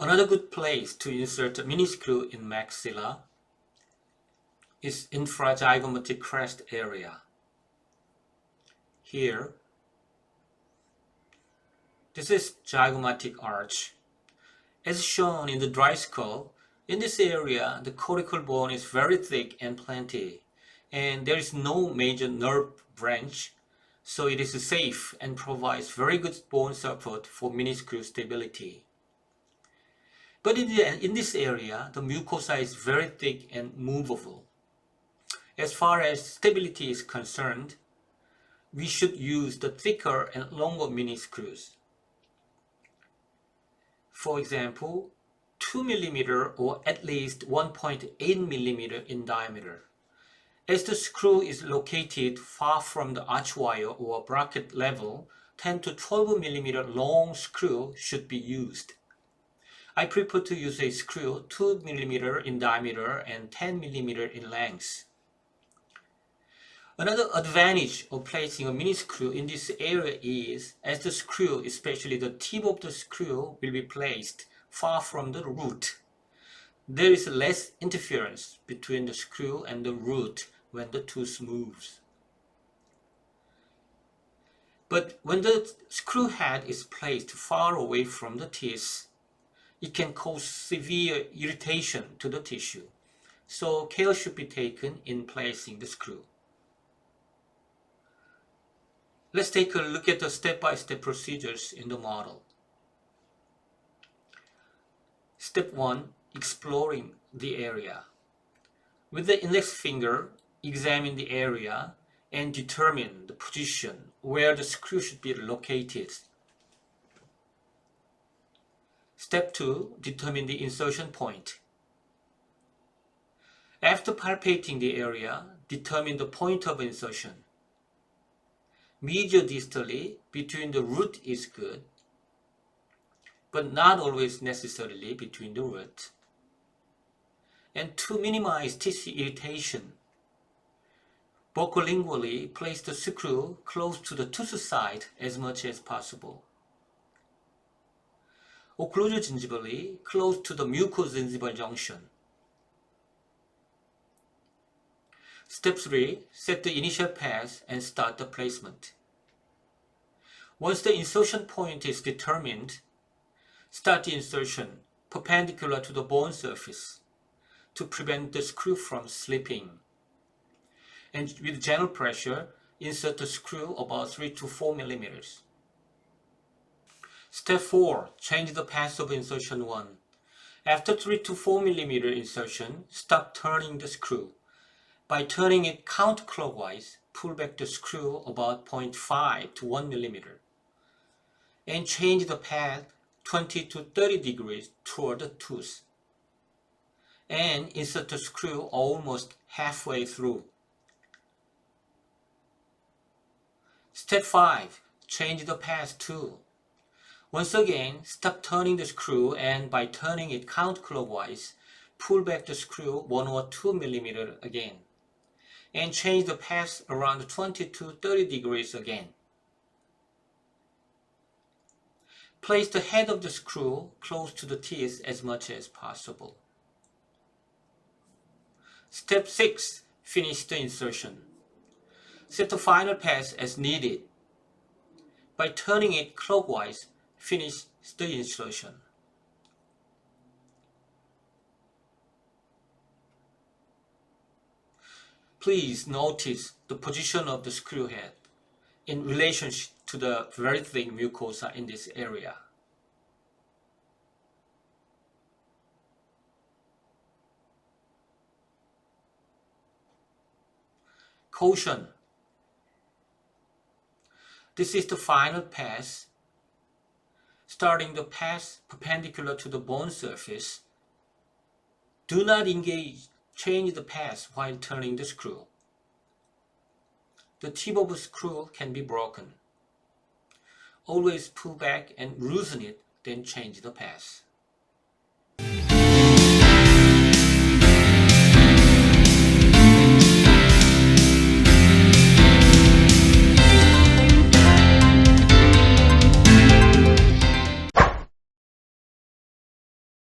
Another good place to insert a mini screw in maxilla is infrazygomatic crest area. Here, this is zygomatic arch. As shown in the dry skull, in this area, the cortical bone is very thick and plenty, and there is no major nerve branch, so it is safe and provides very good bone support for mini screw stability. But in this area, the mucosa is very thick and movable. As far as stability is concerned, we should use the thicker and longer mini screws. For example, 2 mm or at least 1.8 mm in diameter. As the screw is located far from the arch wire or bracket level, 10 to 12 mm long screw should be used. I prefer to use a screw 2 mm in diameter and 10 mm in length. Another advantage of placing a mini screw in this area is, as the screw, especially the tip of the screw, will be placed far from the root, there is less interference between the screw and the root when the tooth moves. But when the screw head is placed far away from the teeth, it can cause severe irritation to the tissue, so care should be taken in placing the screw. Let's take a look at the step-by-step procedures in the model. Step 1. Exploring the area. With the index finger, examine the area and determine the position where the screw should be located. Step 2. Determine the insertion point. After palpating the area, determine the point of insertion. Medial-distally between the root is good, but not always necessarily between the root. And to minimize tissue irritation, buccolingually place the screw close to the tooth side as much as possible. Occlusio-gingivally close to the mucogingival junction. Step 3. Set the initial pass and start the placement. Once the insertion point is determined, start the insertion perpendicular to the bone surface to prevent the screw from slipping. And with gentle pressure, insert the screw about 3 to 4 mm. Step 4. Change the path of insertion 1. After 3 to 4 mm insertion, stop turning the screw. By turning it counterclockwise, pull back the screw about 0.5 to 1 mm and change the path 20 to 30 degrees toward the tooth and insert the screw almost halfway through. Step 5. Change the path too. Once again, stop turning the screw and by turning it counterclockwise, pull back the screw 1 or 2 mm again and change the path around 20 to 30 degrees again. Place the head of the screw close to the teeth as much as possible. Step 6. Finish the insertion. Set the final pass as needed. By turning it clockwise, finish the insertion. Please notice the position of the screw head in relationship to the very thick mucosa in this area. Caution. This is the final pass. Starting the pass perpendicular to the bone surface. Do not change the path while turning the screw. The tip of the screw can be broken. Always pull back and loosen it, then change the path.